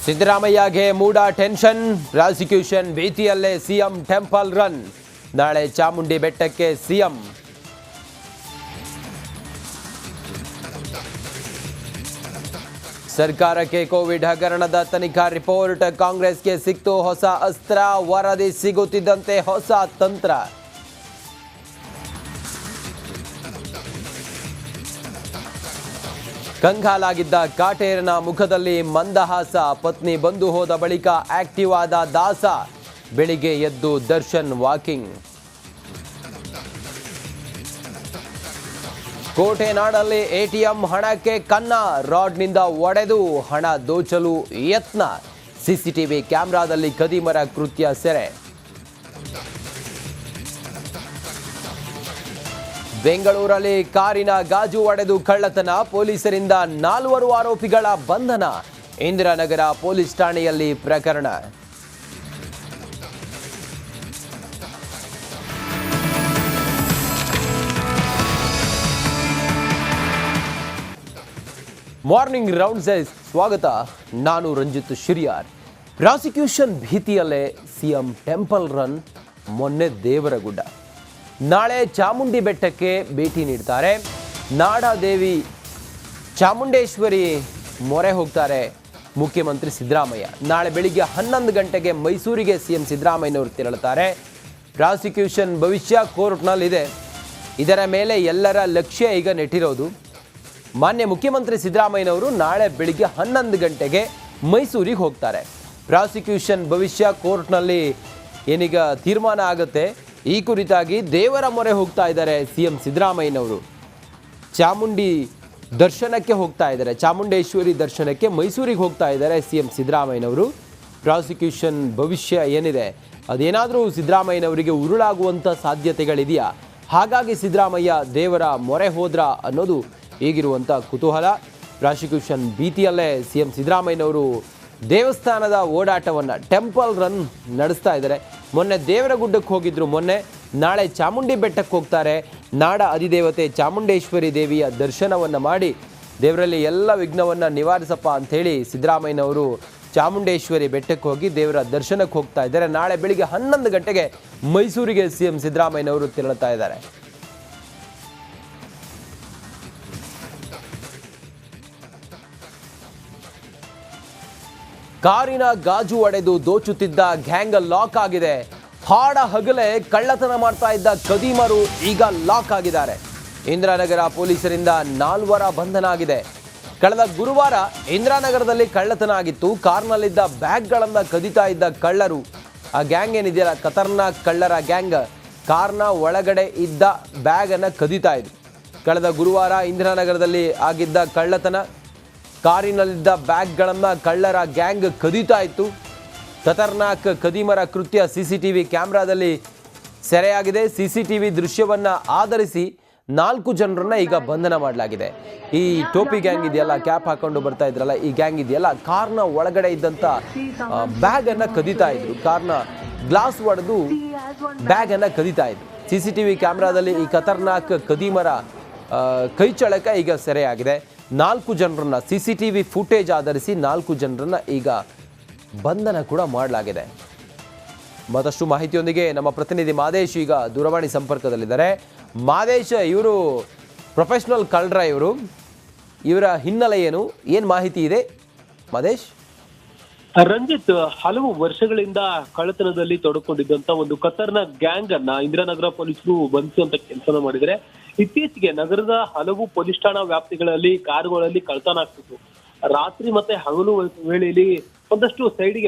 ಸಿದ್ದರಾಮಯ್ಯಗೆ MUDA tension, prosecution ಭೀತಿಯಲ್ಲೇ CM temple run. ನಾಳೆ ಚಾಮುಂಡಿ ಬೆಟ್ಟಕ್ಕೆ ಸಿಎಂ. ಸರ್ಕಾರಕ್ಕೆ ಕೋವಿಡ್ ಹಗರಣದ ತನಿಖಾ ರಿಪೋರ್ಟ್. ಕಾಂಗ್ರೆಸ್ಗೆ ಸಿಕ್ತು ಹೊಸ ಅಸ್ತ್ರ. ವರದಿ ಸಿಗುತ್ತಿದ್ದಂತೆ ಹೊಸ ತಂತ್ರ. ಕಂಗಾಲಾಗಿದ್ದ ಕಾಟೇರನ ಮುಖದಲ್ಲಿ ಮಂದಹಾಸ. ಪತ್ನಿ ಬಂದು ಹೋದ ಬಳಿಕ ಆಕ್ಟಿವ್ ಆದ ದಾಸ. ಬೆಳಿಗ್ಗೆ ಎದ್ದು ದರ್ಶನ್ ವಾಕಿಂಗ್. ಕೋಟೆನಾಡಲ್ಲಿ ಎಟಿಎಂ ಹಣಕ್ಕೆ ಕನ್ನ. ರಾಡ್ನಿಂದ ಒಡೆದು ಹಣ ದೋಚಲು ಯತ್ನ. ಸಿಸಿಟಿವಿ ಕ್ಯಾಮೆರಾದಲ್ಲಿ ಖದೀಮರ ಕೃತ್ಯ ಸೆರೆ. ಬೆಂಗಳೂರಲ್ಲಿ ಕಾರಿನ ಗಾಜು ಒಡೆದು ಕಳ್ಳತನ. ಪೊಲೀಸರಿಂದ 4 ಆರೋಪಿಗಳ ಬಂಧನ. ಇಂದಿರಾನಗರ ಪೊಲೀಸ್ ಠಾಣೆಯಲ್ಲಿ ಪ್ರಕರಣ. ಮಾರ್ನಿಂಗ್ ರೌಂಡ್ಸ್ಗೆ ಸ್ವಾಗತ. ನಾನು ರಂಜಿತ್ ಶಿರಿಯಾರ್. ಪ್ರಾಸಿಕ್ಯೂಷನ್ ಭೀತಿಯಲ್ಲೇ ಸಿಎಂ ಟೆಂಪಲ್ ರನ್. ಮೊನ್ನೆ ದೇವರಗುಡ್ಡ, ನಾಳೆ ಚಾಮುಂಡಿ ಬೆಟ್ಟಕ್ಕೆ ಭೇಟಿ ನೀಡ್ತಾರೆ. ನಾಡದೇವಿ ಚಾಮುಂಡೇಶ್ವರಿ ಮೊರೆ ಹೋಗ್ತಾರೆ ಮುಖ್ಯಮಂತ್ರಿ ಸಿದ್ದರಾಮಯ್ಯ. ನಾಳೆ ಬೆಳಿಗ್ಗೆ 11 ಗಂಟೆಗೆ ಮೈಸೂರಿಗೆ ಸಿಎಂ ಸಿದ್ದರಾಮಯ್ಯನವರು ತೆರಳುತ್ತಾರೆ. ಪ್ರಾಸಿಕ್ಯೂಷನ್ ಭವಿಷ್ಯ ಕೋರ್ಟ್ನಲ್ಲಿದೆ. ಇದರ ಮೇಲೆ ಎಲ್ಲರ ಲಕ್ಷ್ಯ ಈಗ ನೆಟ್ಟಿರೋದು. ಮಾನ್ಯ ಮುಖ್ಯಮಂತ್ರಿ ಸಿದ್ದರಾಮಯ್ಯನವರು ನಾಳೆ ಬೆಳಿಗ್ಗೆ 11 ಗಂಟೆಗೆ ಮೈಸೂರಿಗೆ ಹೋಗ್ತಾರೆ. ಪ್ರಾಸಿಕ್ಯೂಷನ್ ಭವಿಷ್ಯ ಕೋರ್ಟ್ನಲ್ಲಿ ಏನೀಗ ತೀರ್ಮಾನ ಆಗುತ್ತೆ. ಈ ಕುರಿತಾಗಿ ದೇವರ ಮೊರೆ ಹೋಗ್ತಾ ಇದ್ದಾರೆ ಸಿಎಂ ಸಿದ್ದರಾಮಯ್ಯನವರು. ಚಾಮುಂಡಿ ದರ್ಶನಕ್ಕೆ ಹೋಗ್ತಾ ಇದ್ದಾರೆ. ಚಾಮುಂಡೇಶ್ವರಿ ದರ್ಶನಕ್ಕೆ ಮೈಸೂರಿಗೆ ಹೋಗ್ತಾ ಇದ್ದಾರೆ ಸಿಎಂ ಸಿದ್ದರಾಮಯ್ಯನವರು. ಪ್ರಾಸಿಕ್ಯೂಷನ್ ಭವಿಷ್ಯ ಏನಿದೆ ಅದೇನಾದರೂ ಸಿದ್ದರಾಮಯ್ಯನವರಿಗೆ ಉರುಳಾಗುವಂಥ ಸಾಧ್ಯತೆಗಳಿದೆಯಾ? ಹಾಗಾಗಿ ಸಿದ್ದರಾಮಯ್ಯ ದೇವರ ಮೊರೆ ಹೋದ್ರ ಅನ್ನೋದು ಈಗಿರುವಂಥ ಕುತೂಹಲ. ಪ್ರಾಸಿಕ್ಯೂಷನ್ ಭೀತಿಯಲ್ಲೇ ಸಿಎಂ ಸಿದ್ದರಾಮಯ್ಯನವರು ದೇವಸ್ಥಾನದ ಓಡಾಟವನ್ನು ಟೆಂಪಲ್ ರನ್ ನಡೆಸ್ತಾ ಇದ್ದಾರೆ. ಮೊನ್ನೆ ದೇವರಗುಡ್ಡಕ್ಕೆ ಹೋಗಿದ್ರು. ನಾಳೆ ಚಾಮುಂಡಿ ಬೆಟ್ಟಕ್ಕೆ ಹೋಗ್ತಾರೆ. ನಾಡ ಅಧಿದೇವತೆ ಚಾಮುಂಡೇಶ್ವರಿ ದೇವಿಯ ದರ್ಶನವನ್ನು ಮಾಡಿ ದೇವರಲ್ಲಿ ಎಲ್ಲ ವಿಘ್ನವನ್ನು ನಿವಾರಿಸಪ್ಪ ಅಂಥೇಳಿ ಸಿದ್ದರಾಮಯ್ಯನವರು ಚಾಮುಂಡೇಶ್ವರಿ ಬೆಟ್ಟಕ್ಕೆ ಹೋಗಿ ದೇವರ ದರ್ಶನಕ್ಕೆ ಹೋಗ್ತಾ ಇದ್ದಾರೆ. ನಾಳೆ ಬೆಳಿಗ್ಗೆ 11 ಗಂಟೆಗೆ ಮೈಸೂರಿಗೆ ಸಿಎಂ ಸಿದ್ದರಾಮಯ್ಯನವರು ತೆರಳುತ್ತಾ ಇದ್ದಾರೆ. ಕಾರಿನ ಗಾಜು ಒಡೆದು ದೋಚುತ್ತಿದ್ದ ಗ್ಯಾಂಗ್ ಲಾಕ್ ಆಗಿದೆ. ಹಾಡ ಹಗಲೇ ಕಳ್ಳತನ ಮಾಡ್ತಾ ಇದ್ದ ಖದೀಮರು ಈಗ ಲಾಕ್ ಆಗಿದ್ದಾರೆ. ಇಂದಿರಾನಗರ ಪೊಲೀಸರಿಂದ 4 ಬಂಧನ ಆಗಿದೆ. ಕಳೆದ ಗುರುವಾರ ಇಂದಿರಾನಗರದಲ್ಲಿ ಕಳ್ಳತನ ಆಗಿತ್ತು. ಕಾರ್ನಲ್ಲಿದ್ದ ಬ್ಯಾಗ್ಗಳನ್ನು ಕದಿತಾ ಇದ್ದ ಕಳ್ಳರು, ಆ ಗ್ಯಾಂಗ್ ಏನಿದೆಯಲ್ಲ, ಖತರ್ನಾಕ್ ಕಳ್ಳರ ಗ್ಯಾಂಗ್, ಕಾರ್ನ ಒಳಗಡೆ ಇದ್ದ ಬ್ಯಾಗನ್ನು ಕದಿತಾ ಇದ್ರು. ಕಳೆದ ಗುರುವಾರ ಇಂದಿರಾನಗರದಲ್ಲಿ ಆಗಿದ್ದ ಕಳ್ಳತನ, ಕಾರಿನಲ್ಲಿದ್ದ ಬ್ಯಾಗ್ಗಳನ್ನು ಕಳ್ಳರ ಗ್ಯಾಂಗ್ ಕದೀತಾ ಇತ್ತು. ಖತರ್ನಾಕ್ ಖದೀಮರ ಕೃತ್ಯ ಸಿಸಿಟಿವಿ ಕ್ಯಾಮ್ರಾದಲ್ಲಿ ಸೆರೆಯಾಗಿದೆ. ಸಿಸಿಟಿವಿ ದೃಶ್ಯವನ್ನು ಆಧರಿಸಿ 4 ಜನರನ್ನ ಈಗ ಬಂಧನ ಮಾಡಲಾಗಿದೆ. ಈ ಟೋಪಿ ಗ್ಯಾಂಗ್ ಇದೆಯಲ್ಲ, ಕ್ಯಾಪ್ ಹಾಕೊಂಡು ಬರ್ತಾ ಇದ್ರಲ್ಲ, ಈ ಗ್ಯಾಂಗ್ ಇದೆಯಲ್ಲ, ಕಾರ್ನ ಒಳಗಡೆ ಇದ್ದಂಥ ಬ್ಯಾಗನ್ನು ಕದೀತಾ ಇದ್ರು. ಕಾರ್ನ ಗ್ಲಾಸ್ ಒಡೆದು ಬ್ಯಾಗನ್ನು ಕದೀತಾ ಇದ್ರು. ಸಿಸಿಟಿವಿ ಕ್ಯಾಮ್ರಾದಲ್ಲಿ ಈ ಖತರ್ನಾಕ್ ಖದೀಮರ ಕೈಚಳಕ ಈಗ ಸೆರೆಯಾಗಿದೆ. 4 ಜನರನ್ನ ಸಿಸಿಟಿವಿ ಫುಟೇಜ್ ಆಧರಿಸಿ 4 ಜನರನ್ನ ಈಗ ಬಂಧನ ಕೂಡ ಮಾಡಲಾಗಿದೆ. ಮತ್ತಷ್ಟು ಮಾಹಿತಿಯೊಂದಿಗೆ ನಮ್ಮ ಪ್ರತಿನಿಧಿ ಮಾದೇಶ್ ಈಗ ದೂರವಾಣಿ ಸಂಪರ್ಕದಲ್ಲಿದ್ದಾರೆ. ಮಾದೇಶ್, ಇವರು ಪ್ರೊಫೆಷನಲ್ ಕಳ್ಳರ, ಇವರ ಹಿನ್ನೆಲೆ ಏನು ಮಾಹಿತಿ ಇದೆ ಮಾದೇಶ್? ರಂಜಿತ್, ಹಲವು ವರ್ಷಗಳಿಂದ ಕಳ್ಳತನದಲ್ಲಿ ತೊಡಕೊಂಡಿದ್ದಂತ ಒಂದು ಖತರ್ನಾಕ್ ಗ್ಯಾಂಗ್ ಅನ್ನ ಇಂದಿರಾನಗರ ಪೊಲೀಸರು ಬಂಧಿಸುವಂತ ಕೆಲಸ ಮಾಡಿದರೆ. ಇತ್ತೀಚೆಗೆ ನಗರದ ಹಲವು ಪೊಲೀಸ್ ಠಾಣಾ ವ್ಯಾಪ್ತಿಗಳಲ್ಲಿ ಕಾರುಗಳಲ್ಲಿ ಕಳ್ಳತನ ಆಗ್ತಿತ್ತು. ರಾತ್ರಿ ಮತ್ತೆ ಹಗಲು ವೇಳೆಯಲ್ಲಿ ಒಂದಷ್ಟು ಸೈಡಿಗೆ